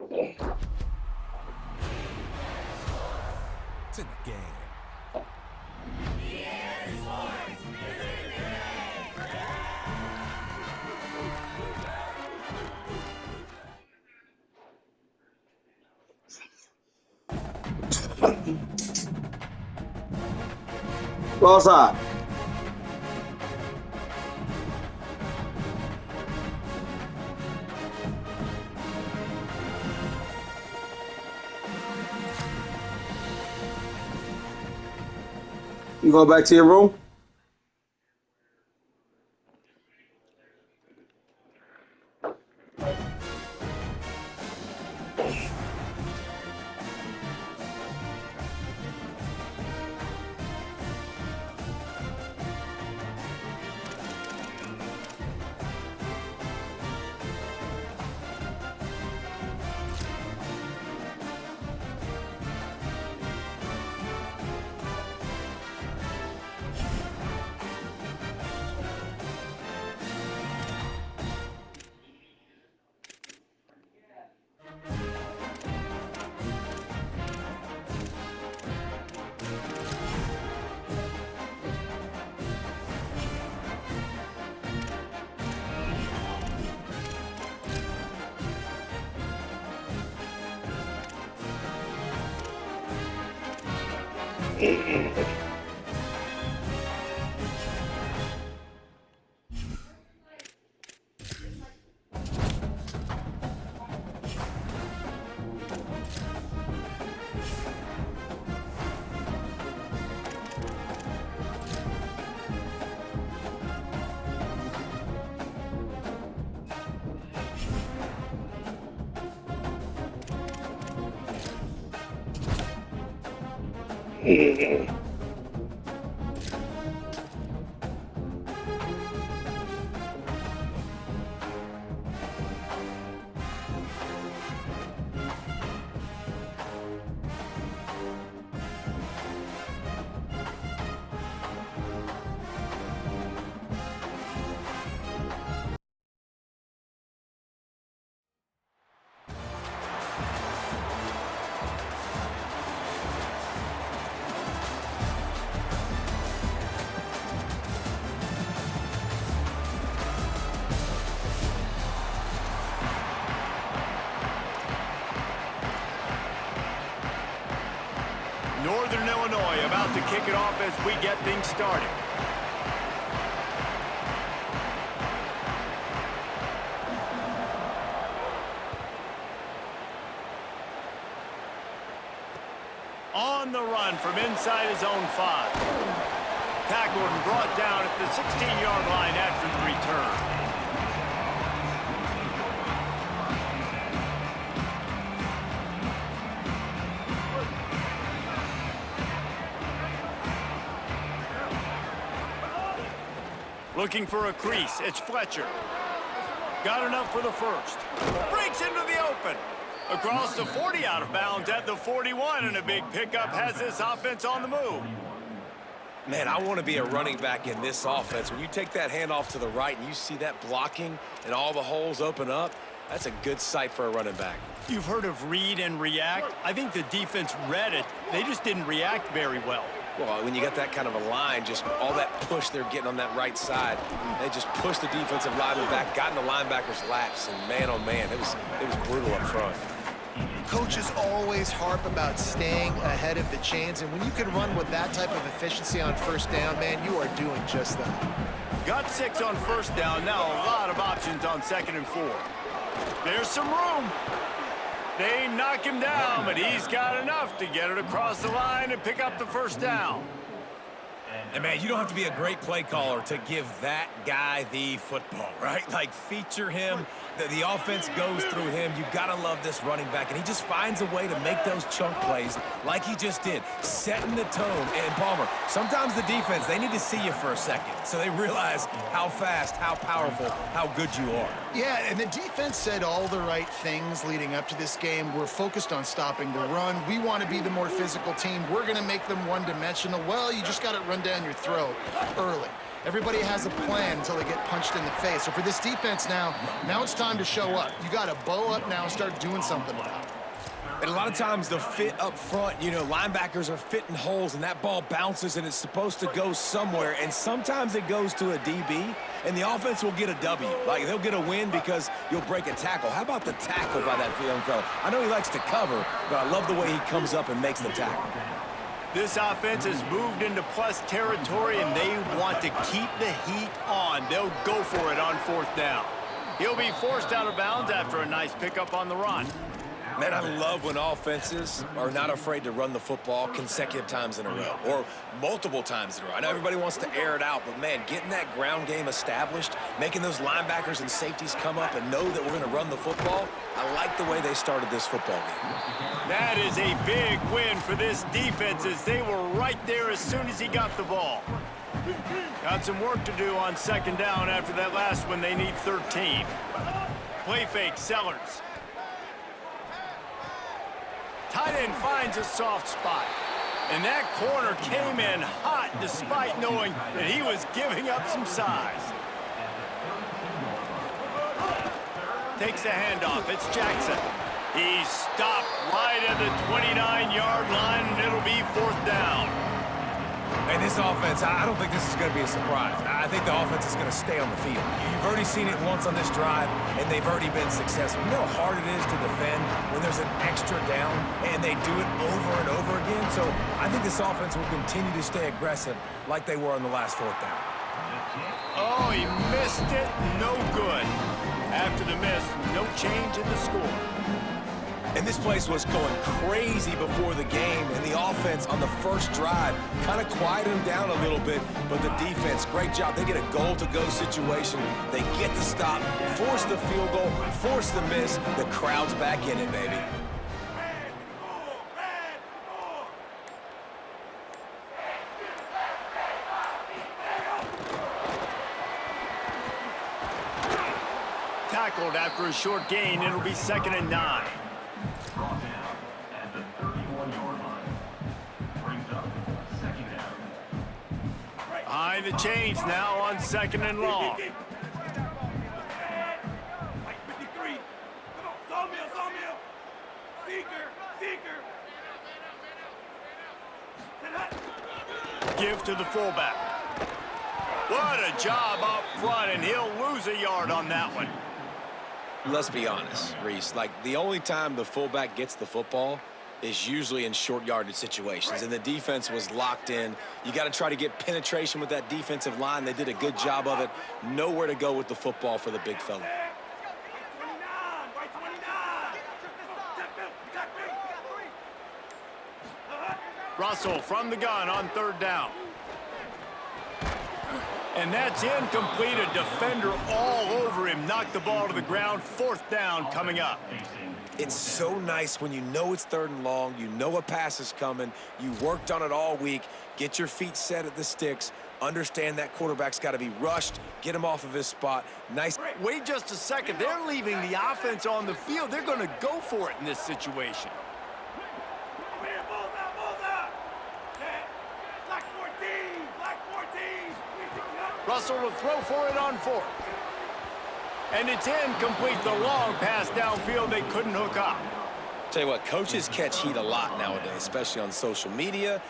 It's in the game. Cosa? You go back to your room? Northern Illinois about to kick it off as we get things started. On the run from inside his own 5. Tackled and brought down at the 16-yard line after the return. Looking for a crease. It's Fletcher. Got enough for the first. Breaks into the open. Across the 40, out of bounds at the 41, and a big pickup has this offense on the move. Man, I want to be a running back in this offense. When you take that handoff to the right and you see that blocking and all the holes open up, that's a good sight for a running back. You've heard of read and react. I think the defense read it. They just didn't react very well. Well, when you got that kind of a line, just all that push they're getting on that right side, they just pushed the defensive lineman back, got in the linebacker's laps, and man, oh man, it was brutal up front. Coaches always harp about staying ahead of the chains, and when you can run with that type of efficiency on first down, man, you are doing just that. Got 6 on first down. Now a lot of options on 2nd and 4. There's some room. They knock him down, but he's got enough to get it across the line and pick up the first down. And, man, you don't have to be a great play caller to give that guy the football, right? Like, feature him. The offense goes through him. You got to love this running back. And he just finds a way to make those chunk plays like he just did, setting the tone. And, Palmer, sometimes the defense, they need to see you for a second so they realize how fast, how powerful, how good you are. Yeah, and the defense said all the right things leading up to this game. We're focused on stopping the run. We want to be the more physical team. We're going to make them one-dimensional. Well, you just got to run down your throat early. Everybody has a plan until they get punched in the face. So for this defense now it's time to show up. You got to bow up now and start doing something about it. And a lot of times the fit up front, you know, linebackers are fitting holes and that ball bounces and it's supposed to go somewhere. And sometimes it goes to a DB and the offense will get a W. Like they'll get a win because you'll break a tackle. How about the tackle by that young fella? I know he likes to cover, but I love the way he comes up and makes the tackle. This offense has moved into plus territory, and they want to keep the heat on. They'll go for it on 4th down. He'll be forced out of bounds after a nice pickup on the run. Man, I love when offenses are not afraid to run the football consecutive times in a row or multiple times in a row. I know everybody wants to air it out, but, man, getting that ground game established, making those linebackers and safeties come up and know that we're going to run the football, I like the way they started this football game. That is a big win for this defense as they were right there as soon as he got the ball. Got some work to do on 2nd down after that last one. They need 13. Play fake, Sellers. Tight end finds a soft spot. And that corner came in hot despite knowing that he was giving up some size. Takes the handoff. It's Jackson. He's stopped right at the 29-yard line, and it'll be 4th down. And this offense, I don't think this is going to be a surprise. I think the offense is going to stay on the field. You've already seen it once on this drive, and they've already been successful. You know how hard it is to defend when there's an extra down, and they do it over and over again. So I think this offense will continue to stay aggressive like they were on the last 4th down. Oh, he missed it. No good. After the miss, no change in the score. And this place was going crazy before the game, and the offense on the first drive kind of quieted them down a little bit, but the defense, great job. They get a goal-to-go situation. They get the stop, force the field goal, force the miss. The crowd's back in it, baby. Tackled after a short gain. It'll be 2nd and 9. Behind the chains now on 2nd and long. Give to the fullback. What a job up front, and he'll lose a yard on that one. Let's be honest, Reese. Like, the only time the fullback gets the football is usually in short yardage situations, and the defense was locked in. You got to try to get penetration with that defensive line. They did a good job of it. Nowhere to go with the football for the big fella. Russell from the gun on 3rd down. And that's incomplete. A defender all over him. Knocked the ball to the ground. 4th down coming up. It's so nice when you know it's 3rd and long, you know a pass is coming, you worked on it all week, get your feet set at the sticks, understand that quarterback's got to be rushed, get him off of his spot. Nice. Wait just a second. They're leaving the offense on the field. They're going to go for it in this situation. Russell will throw for it on 4th. And it's incomplete. The long pass downfield, they couldn't hook up. Tell you what, coaches catch heat a lot nowadays, especially on social media.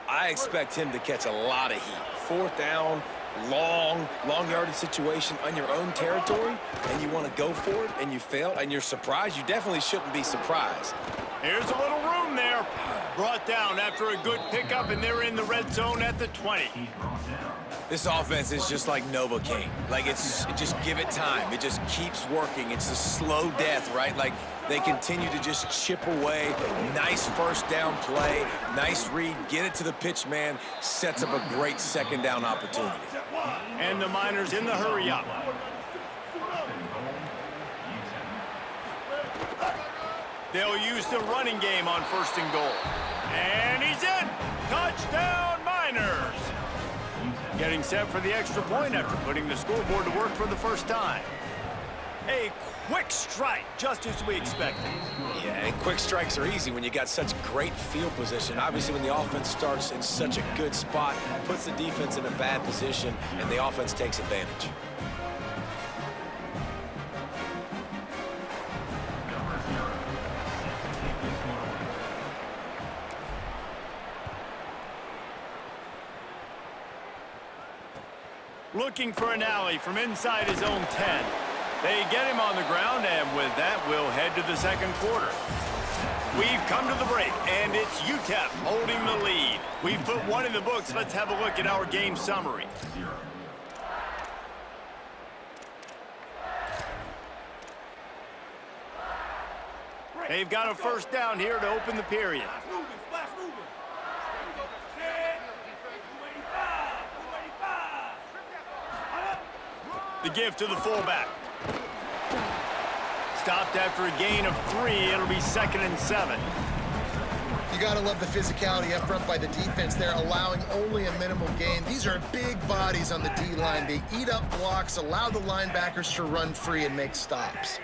I expect him to catch a lot of heat. 4th down, long yardage situation on your own territory, and you want to go for it, and you fail, and you're surprised. You definitely shouldn't be surprised. Here's a little room there. Brought down after a good pickup, and they're in the red zone at the 20. This offense is just like Novocaine. Like, just give it time. It just keeps working. It's a slow death, right? Like, they continue to just chip away. Nice 1st down play. Nice read. Get it to the pitch man. Sets up a great 2nd down opportunity. And the Miners in the hurry up. They'll use the running game on 1st and goal. And he's in. Touchdown, Miners. Getting set for the extra point after putting the scoreboard to work for the first time. A quick strike, just as we expected. Yeah, and quick strikes are easy when you got such great field position. Obviously, when the offense starts in such a good spot, puts the defense in a bad position, and the offense takes advantage. Looking for an alley from inside his own 10. They get him on the ground, and with that, we'll head to the second quarter. We've come to the break, and it's UTEP holding the lead. We've put one in the books. Let's have a look at our game summary. They've got a first down here to open the period. The give to the fullback. Stopped after a gain of 3. It'll be 2nd and 7. You got to love the physicality up front by the defense there, allowing only a minimal gain. These are big bodies on the D-line. They eat up blocks, allow the linebackers to run free and make stops.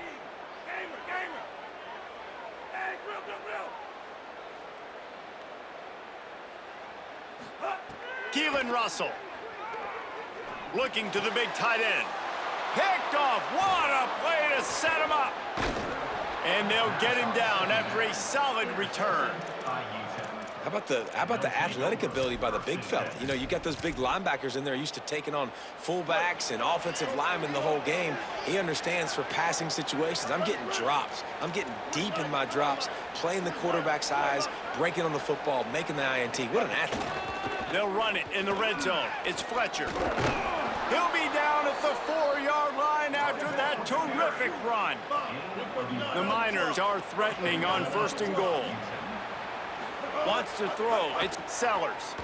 Keelan Russell. Looking to the big tight end. Picked off. What a play to set him up. And they'll get him down after a solid return. How about the athletic ability by the big fella? You know, you got those big linebackers in there used to taking on fullbacks and offensive linemen the whole game. He understands for passing situations. I'm getting drops. I'm getting deep in my drops, playing the quarterback's eyes, breaking on the football, making the INT. What an athlete. They'll run it in the red zone. It's Fletcher. He'll be down at the 4-yard line after that terrific run. The Miners are threatening on 1st and goal. Wants to throw. It's Sellers.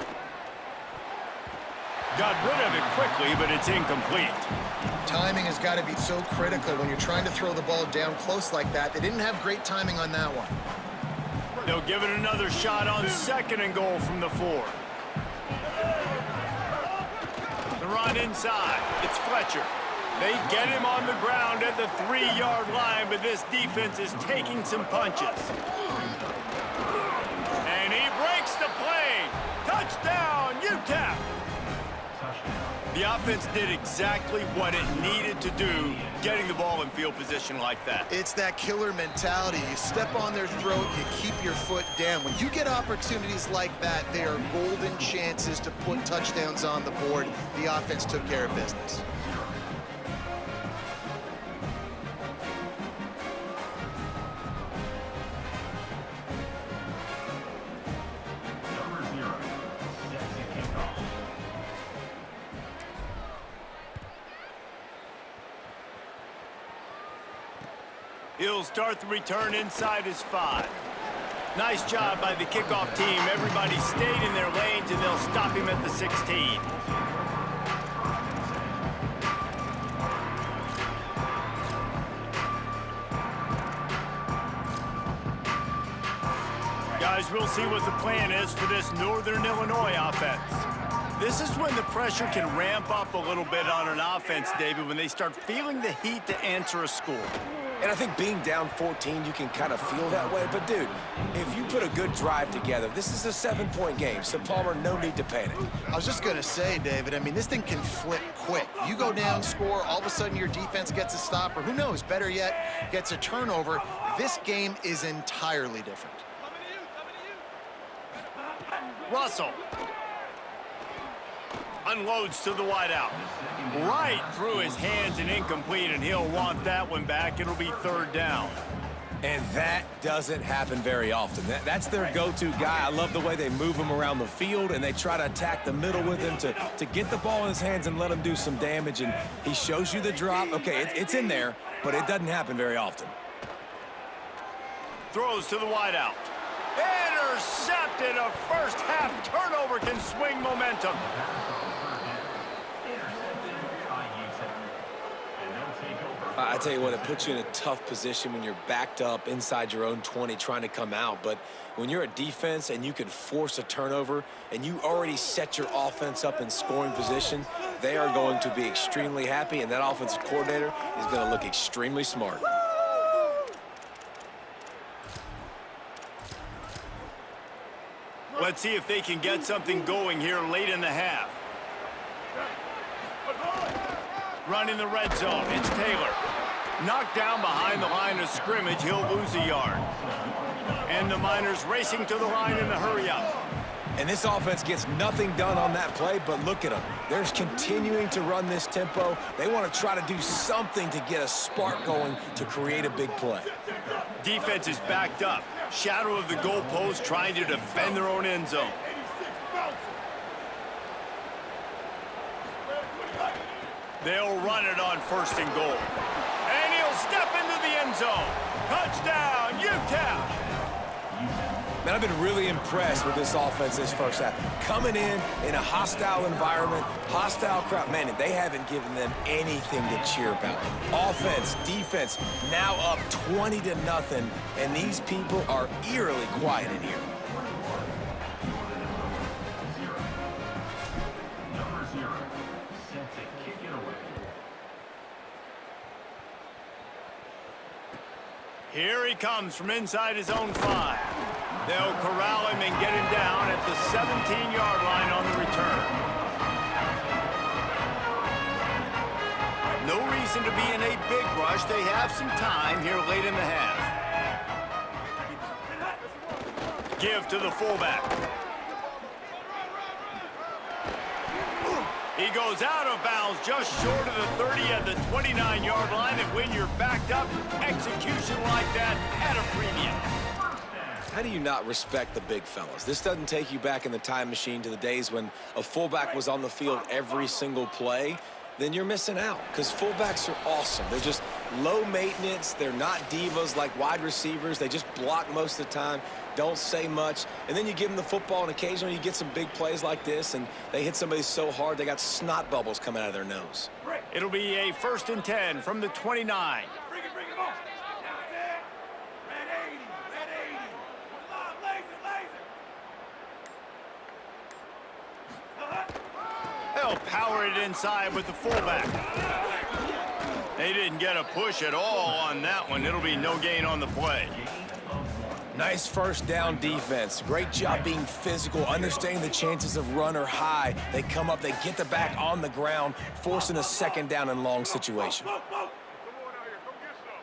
Got rid of it quickly, but it's incomplete. Timing has got to be so critical when you're trying to throw the ball down close like that. They didn't have great timing on that one. They'll give it another shot on 2nd and goal from the 4. The run inside. It's Fletcher. They get him on the ground at the 3-yard line, but this defense is taking some punches. And he breaks the play. Touchdown, UTEP. The offense did exactly what it needed to do, getting the ball in field position like that. It's that killer mentality. You step on their throat, you keep your foot down. When you get opportunities like that, they are golden chances to put touchdowns on the board. The offense took care of business. He'll start the return inside his 5. Nice job by the kickoff team. Everybody stayed in their lanes, and they'll stop him at the 16. Guys, we'll see what the plan is for this Northern Illinois offense. This is when the pressure can ramp up a little bit on an offense, David, when they start feeling the heat to answer a score. And I think being down 14, you can kind of feel that way. But, dude, if you put a good drive together, this is a 7-point game. So, Palmer, no need to panic. I was just going to say, David, I mean, this thing can flip quick. You go down, score, all of a sudden your defense gets a stop, or who knows, better yet, gets a turnover. This game is entirely different. Russell unloads to the wideout. Right through his hands and incomplete, and he'll want that one back. It'll be 3rd down. And that doesn't happen very often. That's their go-to guy. I love the way they move him around the field, and they try to attack the middle with him to get the ball in his hands and let him do some damage. And he shows you the drop. Okay, it's in there, but it doesn't happen very often. Throws to the wideout. Intercepted. A first-half turnover can swing momentum. I tell you what, it puts you in a tough position when you're backed up inside your own 20 trying to come out. But when you're a defense and you can force a turnover and you already set your offense up in scoring position, they are going to be extremely happy, and that offensive coordinator is going to look extremely smart. Let's see if they can get something going here late in the half. Running the red zone, it's Taylor. Knocked down behind the line of scrimmage, he'll lose a yard. And the Miners racing to the line in a hurry-up. And this offense gets nothing done on that play, but look at them. They're continuing to run this tempo. They want to try to do something to get a spark going to create a big play. Defense is backed up. Shadow of the goalpost trying to defend their own end zone. They'll run it on 1st and goal. And he'll step into the end zone. Touchdown, UTEP! Man, I've been really impressed with this offense this first half. Coming in a hostile environment, hostile crowd. Man, they haven't given them anything to cheer about. Offense, defense, now up 20-0, and these people are eerily quiet in here. Here he comes from inside his own 5. They'll corral him and get him down at the 17-yard line on the return. No reason to be in a big rush. They have some time here late in the half. Give to the fullback. He goes out of bounds just short of the 30 at the 29-yard line, and when you're backed up, execution like that at a premium. How do you not respect the big fellas? This doesn't take you back in the time machine to the days when a fullback was on the field every single play. Then you're missing out, because fullbacks are awesome. They're just low maintenance. They're not divas like wide receivers. They just block most of the time, don't say much. And then you give them the football, and occasionally you get some big plays like this, and they hit somebody so hard they got snot bubbles coming out of their nose. It'll be a 1st and 10 from the 29. Bring it on. Red 80, red 80. Laser. They'll power it inside with the fullback. They didn't get a push at all on that one. It'll be no gain on the play. Nice first down defense. Great job being physical, understanding the chances of run are high. They come up, they get the back on the ground, forcing a 2nd down and long situation. Come on out here. Come get some.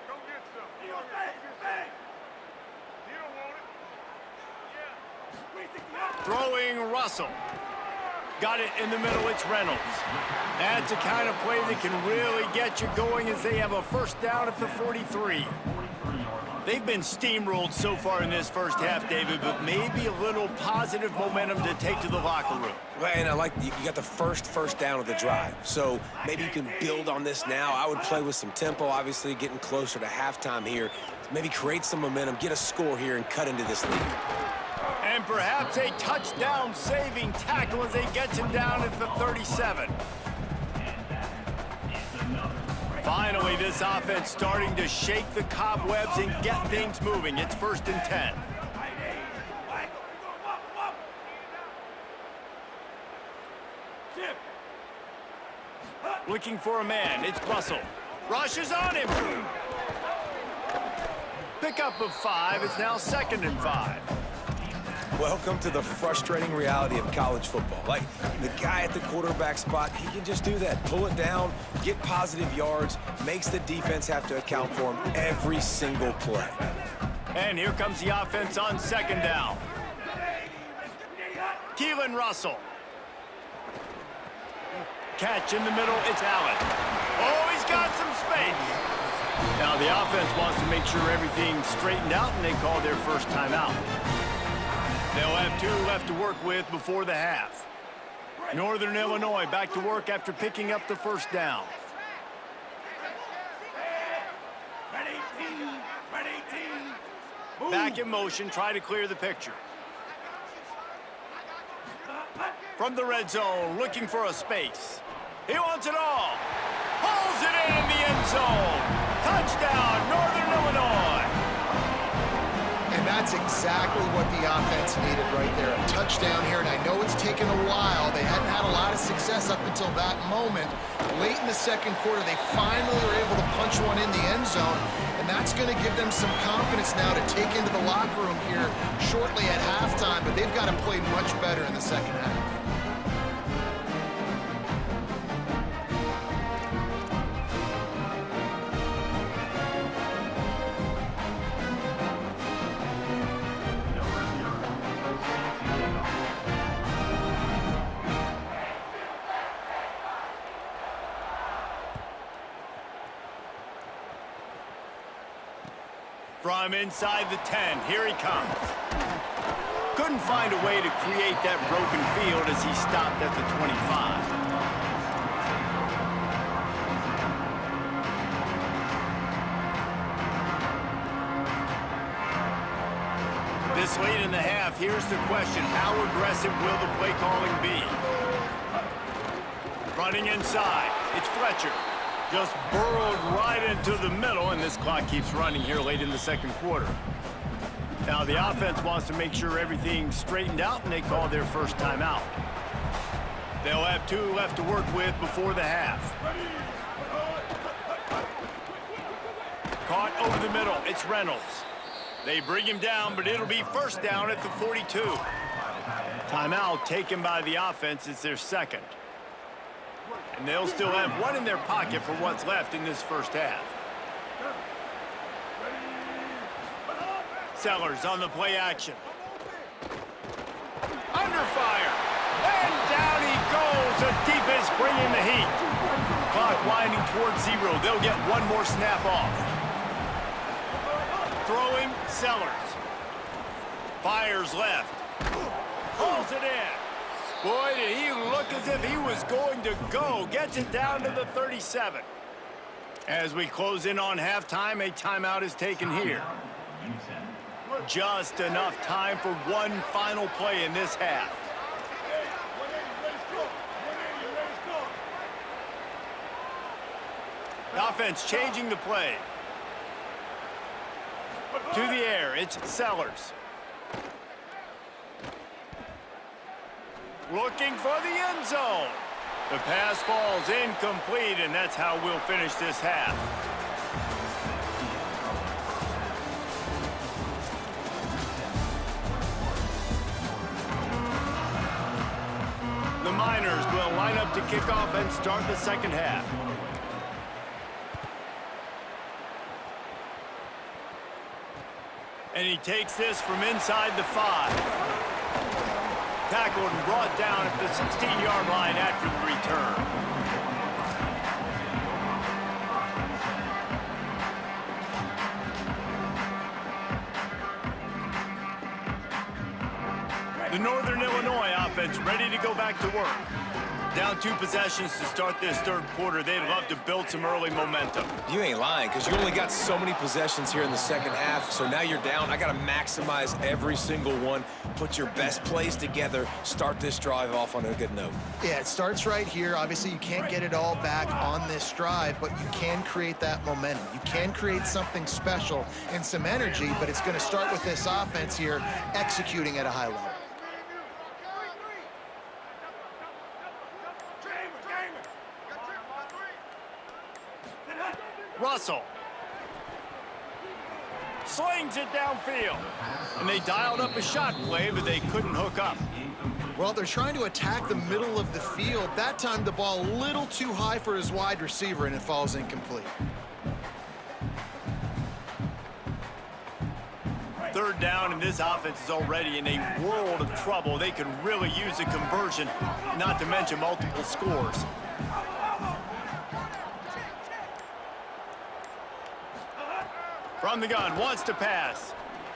Come get some. You don't want it? Yeah. Throwing Russell. Got it in the middle, it's Reynolds. That's a kind of play that can really get you going as they have a 1st down at the 43. They've been steamrolled so far in this first half, David, but maybe a little positive momentum to take to the locker room. Well, and I like you got the first down of the drive, so maybe you can build on this now. I would play with some tempo, obviously, getting closer to halftime here. Maybe create some momentum, get a score here, and cut into this lead. And perhaps a touchdown-saving tackle as they get him down at the 37. Finally, this offense starting to shake the cobwebs and get things moving. It's 1st and 10. Looking for a man. It's Russell. Rushes on him. Pickup of 5. It's now 2nd and 5. Welcome to the frustrating reality of college football. Like, the guy at the quarterback spot, he can just do that. Pull it down, get positive yards, makes the defense have to account for him every single play. And here comes the offense on 2nd down. Keelan Russell. Catch in the middle, it's Allen. Oh, he's got some space. Now the offense wants to make sure everything's straightened out, and they call their first timeout. They'll have 2 left to work with before the half. Northern Illinois back to work after picking up the 1st down. Red 18, red 18. Back in motion, try to clear the picture. From the red zone, looking for a space. He wants it all. Pulls it in the end zone. Touchdown, Northern Illinois. And that's exactly what the offense needed right there. A touchdown here, and I know it's taken a while. They hadn't had a lot of success up until that moment. Late in the second quarter, they finally were able to punch one in the end zone, and that's going to give them some confidence now to take into the locker room here shortly at halftime, but they've got to play much better in the second half. From inside the 10, here he comes. Couldn't find a way to create that broken field as he stopped at the 25. This late in the half, here's the question. How aggressive will the play calling be? Running inside, it's Fletcher. Just burrowed right into the middle, and this clock keeps running here late in the second quarter. Now the offense wants to make sure everything's straightened out, and they call their first timeout. They'll have 2 left to work with before the half. Caught over the middle, it's Reynolds. They bring him down, but it'll be first down at the 42. Timeout taken by the offense. It's their second. And they'll still have 1 in their pocket for what's left in this first half. Sellers on the play action. Under fire. And down he goes. The defense bringing the heat. Clock winding towards 0. They'll get 1 more snap off. Throwing Sellers. Fires left. Pulls it in. Boy, did he look as if he was going to go. Gets it down to the 37. As we close in on halftime, a timeout is taken here. Just enough time for 1 final play in this half. The offense changing the play. To the air, it's Sellers. Looking for the end zone. The pass falls incomplete, and that's how we'll finish this half. The Miners will line up to kick off and start the second half. And he takes this from inside the 5. Tackled and brought down at the 16-yard line after the return. The Northern Illinois offense ready to go back to work. Down 2 possessions to start this third quarter. They'd love to build some early momentum. You ain't lying, because you only got so many possessions here in the second half, so now you're down. I got to maximize every single one, put your best plays together, start this drive off on a good note. Yeah, it starts right here. Obviously, you can't get it all back on this drive, but you can create that momentum. You can create something special and some energy, but it's going to start with this offense here executing at a high level. Russell slings it downfield, and they dialed up a shot play, but they couldn't hook up. Well, they're trying to attack the middle of the field. That time, the ball a little too high for his wide receiver, and it falls incomplete. Third down, and this offense is already in a world of trouble. They could really use a conversion, not to mention multiple scores. From the gun, wants to pass.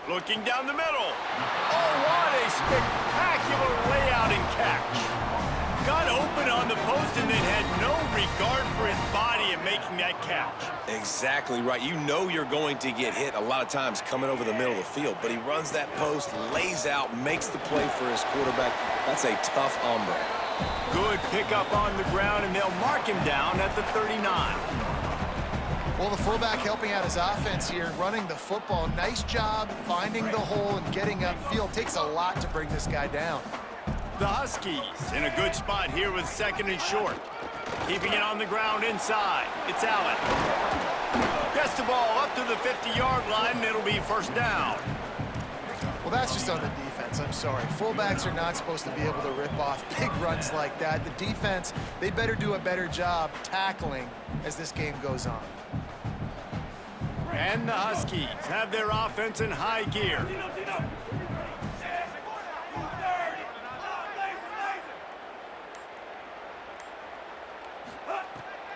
Looking down the middle. Oh, what a spectacular layout and catch. Got open on the post and then had no regard for his body in making that catch. Exactly right. You know you're going to get hit a lot of times coming over the middle of the field, but he runs that post, lays out, makes the play for his quarterback. That's a tough hombre. Good pickup on the ground, and they'll mark him down at the 39. Well, the fullback helping out his offense here, running the football. Nice job finding the hole and getting upfield. Takes a lot to bring this guy down. The Huskies in a good spot here with 2nd and short. Keeping it on the ground inside. It's Allen. Gets the ball up to the 50-yard line, and it'll be 1st down. Well, that's just on the defense. I'm sorry. Fullbacks are not supposed to be able to rip off big runs like that. The defense, they better do a better job tackling as this game goes on. And the Huskies have their offense in high gear.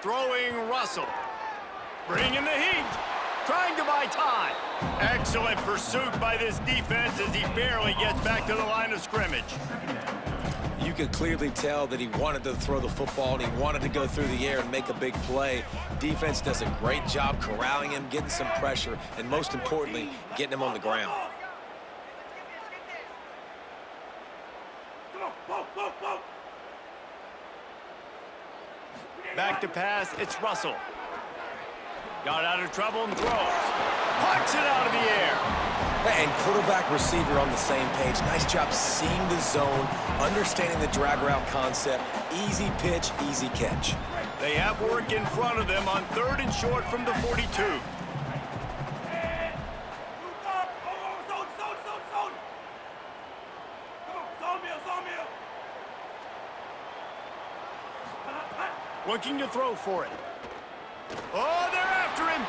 Throwing Russell. Bringing the heat. Trying to buy time. Excellent pursuit by this defense as he barely gets back to the line of scrimmage. You could clearly tell that he wanted to throw the football and he wanted to go through the air and make a big play. Defense does a great job corralling him, getting some pressure, and most importantly, getting him on the ground. Back to pass, it's Russell. Got out of trouble and throws. Parks it out of the air. And quarterback receiver on the same page. Nice job seeing the zone, understanding the drag route concept. Easy pitch, easy catch. They have work in front of them on 3rd and short from the 42. Looking to throw for it. Oh, they're after him.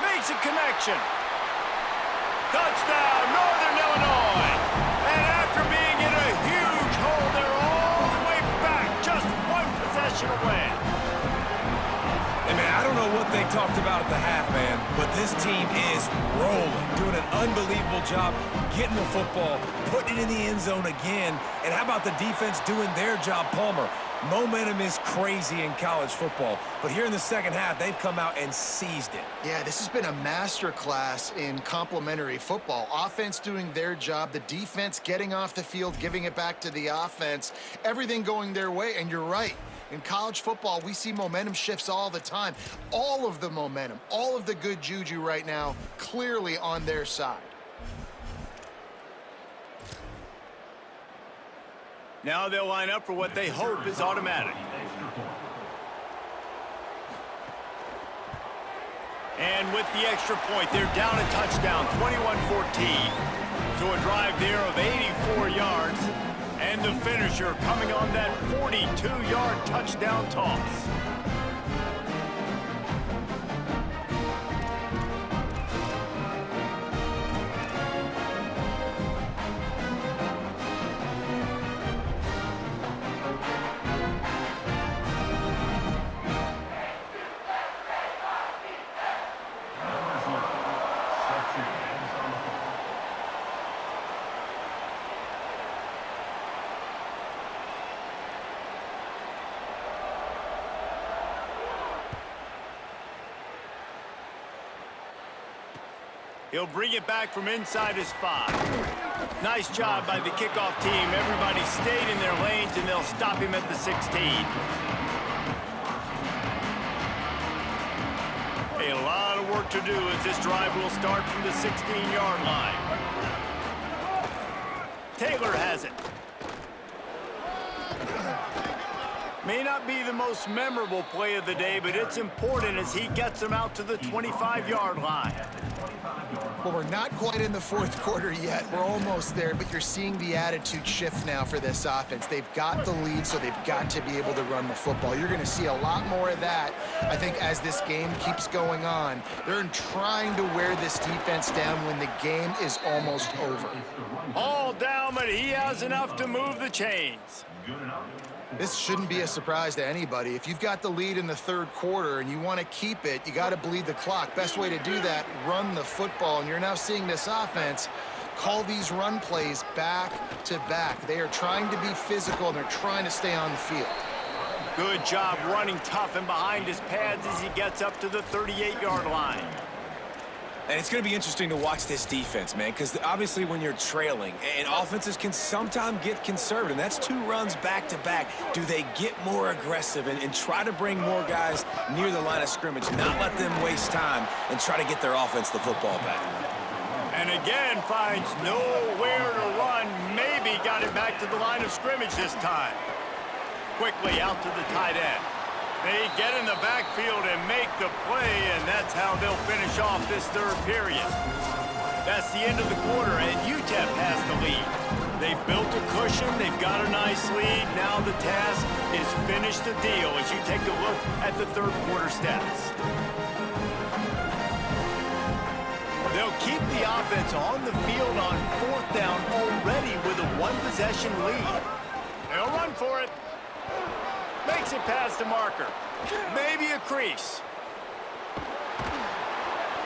Makes a connection. Touchdown, Northern Illinois. And after being in a huge hole, they're all the way back, just 1 possession away. Hey, man, I don't know what they talked about at the half, man, but this team is rolling, doing an unbelievable job getting the football, putting it in the end zone again. And how about the defense doing their job, Palmer? Momentum is crazy in college football, but here in the second half, they've come out and seized it. Yeah, this has been a masterclass in complementary football. Offense doing their job, the defense getting off the field, giving it back to the offense, everything going their way, and you're right. In college football, we see momentum shifts all the time. All of the momentum, all of the good juju right now, clearly on their side. Now they'll line up for what they hope is automatic. And with the extra point, they're down a touchdown, 21-14. So a drive there of 84 yards. And the finisher coming on that 42-yard touchdown toss. He'll bring it back from inside his 5. Nice job by the kickoff team. Everybody stayed in their lanes, and they'll stop him at the 16. A lot of work to do as this drive will start from the 16-yard line. Taylor has it. May not be the most memorable play of the day, but it's important as he gets them out to the 25-yard line. Well, we're not quite in the fourth quarter yet. We're almost there, but you're seeing the attitude shift now for this offense. They've got the lead, so they've got to be able to run the football. You're going to see a lot more of that, I think, as this game keeps going on. They're trying to wear this defense down when the game is almost over. All down, but he has enough to move the chains. This shouldn't be a surprise to anybody. If you've got the lead in the third quarter and you want to keep it, you got to bleed the clock. Best way to do that, run the football. And you're now seeing this offense call these run plays back to back. They are trying to be physical, and they're trying to stay on the field. Good job running tough and behind his pads as he gets up to the 38-yard line. And it's going to be interesting to watch this defense, man, because obviously when you're trailing, and offenses can sometimes get conservative, and that's 2 runs back-to-back. Do they get more aggressive and try to bring more guys near the line of scrimmage, not let them waste time, and try to get their offense the football back? And again, finds nowhere to run. Maybe got it back to the line of scrimmage this time. Quickly out to the tight end. They get in the backfield and make the play, and that's how they'll finish off this 3rd period. That's the end of the quarter, and UTEP has the lead. They've built a cushion. They've got a nice lead. Now the task is finish the deal as you take a look at the 3rd quarter stats. They'll keep the offense on the field on 4th down already with a 1-possession lead. They'll run for it. Makes it past the marker. Maybe a crease.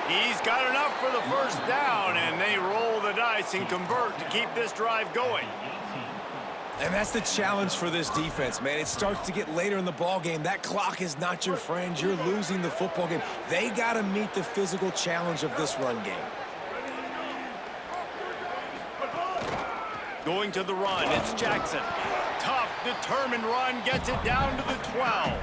He's got enough for the 1st down, and they roll the dice and convert to keep this drive going. And that's the challenge for this defense, man. It starts to get later in the ball game. That clock is not your friend. You're losing the football game. They got to meet the physical challenge of this run game. Going to the run, it's Jackson. Tough, determined run, gets it down to the 12.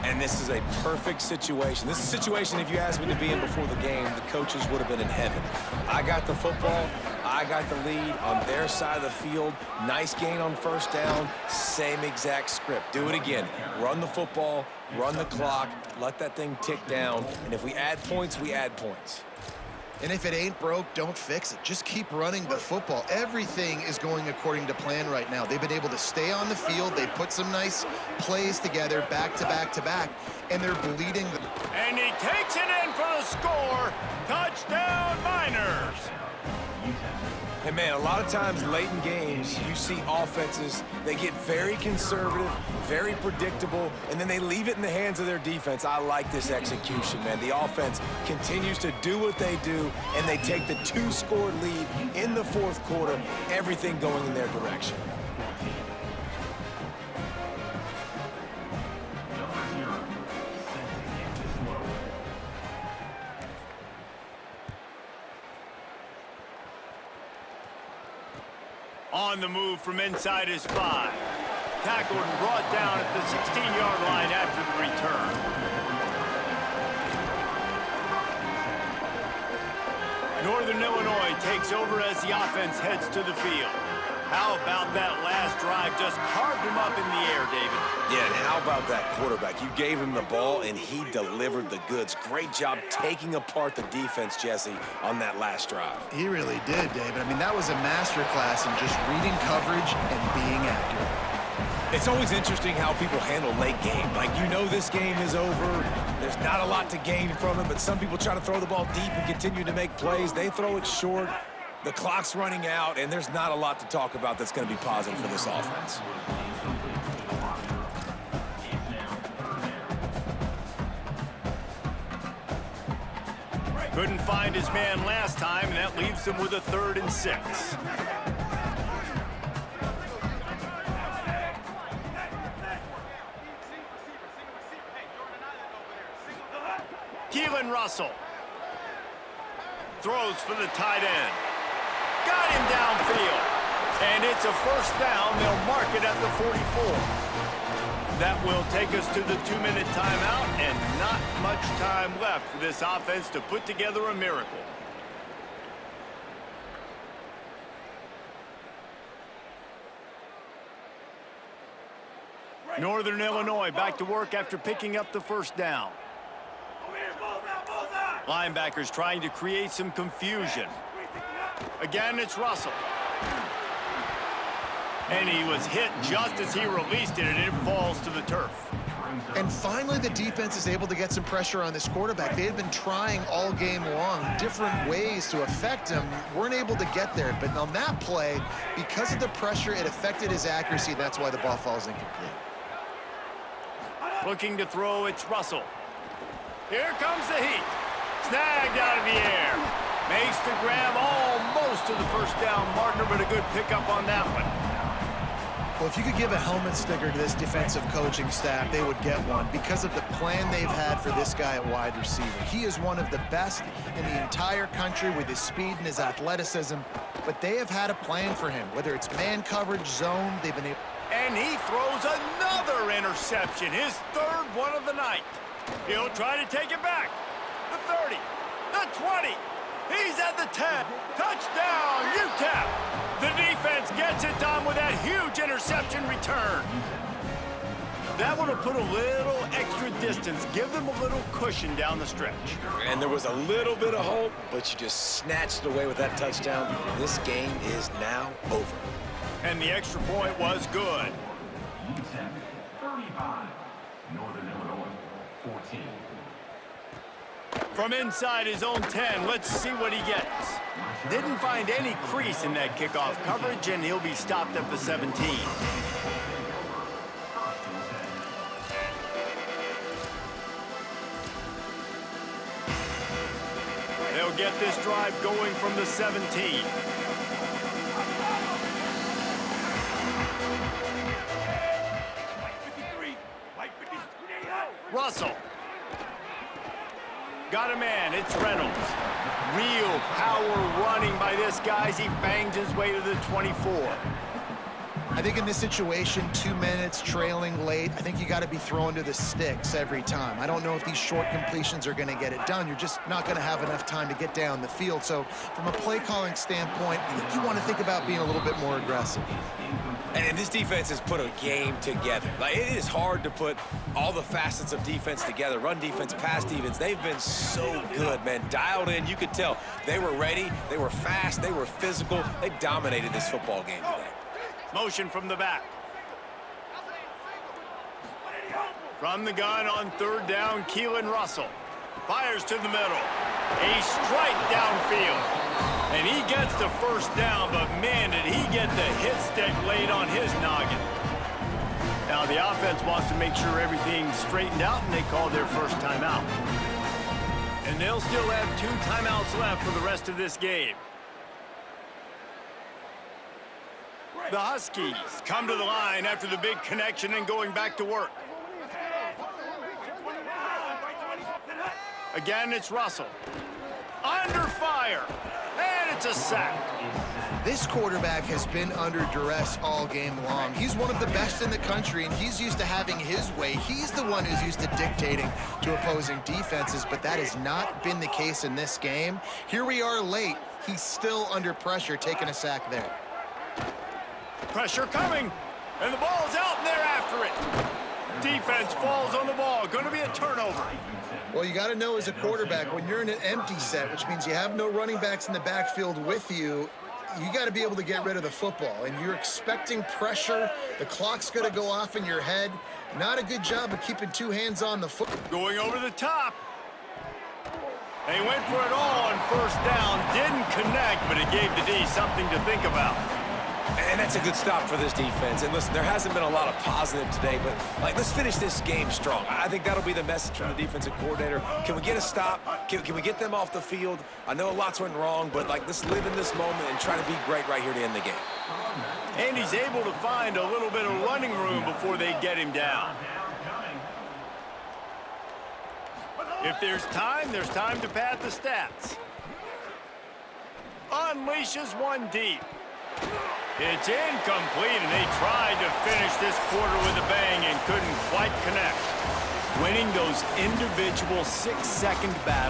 And this is a perfect situation. This is a situation, if you asked me to be in before the game, the coaches would have been in heaven. I got the football. I got the lead on their side of the field. Nice gain on 1st down. Same exact script. Do it again. Run the football, run the clock, let that thing tick down. And if we add points, we add points. And if it ain't broke, don't fix it. Just keep running the football. Everything is going according to plan right now. They've been able to stay on the field. They put some nice plays together, back to back to back, and they're bleeding. And he takes it in for the score. Touchdown, Miners. And, man, a lot of times late in games, you see offenses, they get very conservative, very predictable, and then they leave it in the hands of their defense. I like this execution, man. The offense continues to do what they do, and they take the 2-score lead in the 4th quarter, everything going in their direction. On the move from inside his 5. Tackled and brought down at the 16-yard line after the return. Northern Illinois takes over as the offense heads to the field. How about that last drive? Just carved him up in the air, David. Yeah, and how about that quarterback? You gave him the ball, and he delivered the goods. Great job taking apart the defense, Jesse, on that last drive. He really did, David. I mean, that was a masterclass in just reading coverage and being accurate. It's always interesting how people handle late game. Like, you know this game is over. There's not a lot to gain from it, but some people try to throw the ball deep and continue to make plays. They throw it short. The clock's running out, and there's not a lot to talk about that's going to be positive for this offense. Couldn't find his man last time, and that leaves him with a 3rd and 6. Keelan Russell throws for the tight end. Got him downfield. And it's a 1st down. They'll mark it at the 44. That will take us to the 2-minute timeout, and not much time left for this offense to put together a miracle. Northern Illinois back to work after picking up the 1st down. Linebackers trying to create some confusion. Again, it's Russell. And he was hit just as he released it, and it falls to the turf. And finally, the defense is able to get some pressure on this quarterback. They had been trying all game long different ways to affect him, weren't able to get there. But on that play, because of the pressure, it affected his accuracy. That's why the ball falls incomplete. Looking to throw, it's Russell. Here comes the heat. Snagged out of the air. Makes the grab almost to the 1st down marker, but a good pickup on that one. Well, if you could give a helmet sticker to this defensive coaching staff, they would get one because of the plan they've had for this guy at wide receiver. He is one of the best in the entire country with his speed and his athleticism, but they have had a plan for him, whether it's man coverage, zone, they've been able... And he throws another interception, his third one of the night. He'll try to take it back. The 30, the 20, he's at the 10. Touchdown, UTEP. The defense gets it done with that huge interception return. That would have put a little extra distance, give them a little cushion down the stretch. And there was a little bit of hope, but you just snatched it away with that touchdown. This game is now over. And the extra point was good. UTEP 35, Northern Illinois 14. From inside his own 10, let's see what he gets. Didn't find any crease in that kickoff coverage, and he'll be stopped at the 17. They'll get this drive going from the 17. Russell. Got a man, it's Reynolds. Real power running by this guy as he bangs his way to the 24. I think in this situation, 2 minutes, trailing late, I think you got to be throwing to the sticks every time. I don't know if these short completions are going to get it done. You're just not going to have enough time to get down the field. So from a play calling standpoint, I think you want to think about being a little bit more aggressive. And this defense has put a game together. Like, it is hard to put all the facets of defense together. Run defense, pass defense. They've been so good, man. Dialed in. You could tell they were ready. They were fast. They were physical. They dominated this football game today. Motion from the back. From the gun on third down, Keelan Russell. Fires to the middle. A strike downfield. And he gets the first down, but man, did he get the hit stick laid on his noggin. Now the offense wants to make sure everything's straightened out, and they call their first timeout. And they'll still have 2 timeouts left for the rest of this game. The Huskies come to the line after the big connection and going back to work. Again, it's Russell. Under fire. And it's a sack. This quarterback has been under duress all game long. He's one of the best in the country, and he's used to having his way. He's the one who's used to dictating to opposing defenses, but that has not been the case in this game. Here we are late. He's still under pressure, taking a sack there. Pressure coming, and the ball's out, and they're after it. Defense falls on the ball. Going to be a turnover. Well, you got to know as a quarterback, when you're in an empty set, which means you have no running backs in the backfield with you, you got to be able to get rid of the football. And you're expecting pressure. The clock's going to go off in your head. Not a good job of keeping 2 hands on the foot. Going over the top. They went for it all on first down. Didn't connect, but it gave the D something to think about. And that's a good stop for this defense. And listen, there hasn't been a lot of positive today, but let's finish this game strong. I think that'll be the message from the defensive coordinator. Can we get a stop? Can we get them off the field? I know lots went wrong, but let's live in this moment and try to be great right here to end the game. And he's able to find a little bit of running room before they get him down. If there's time to pad the stats. Unleashes one deep. It's incomplete, and they tried to finish this quarter with a bang and couldn't quite connect. Winning those individual 6-second battles.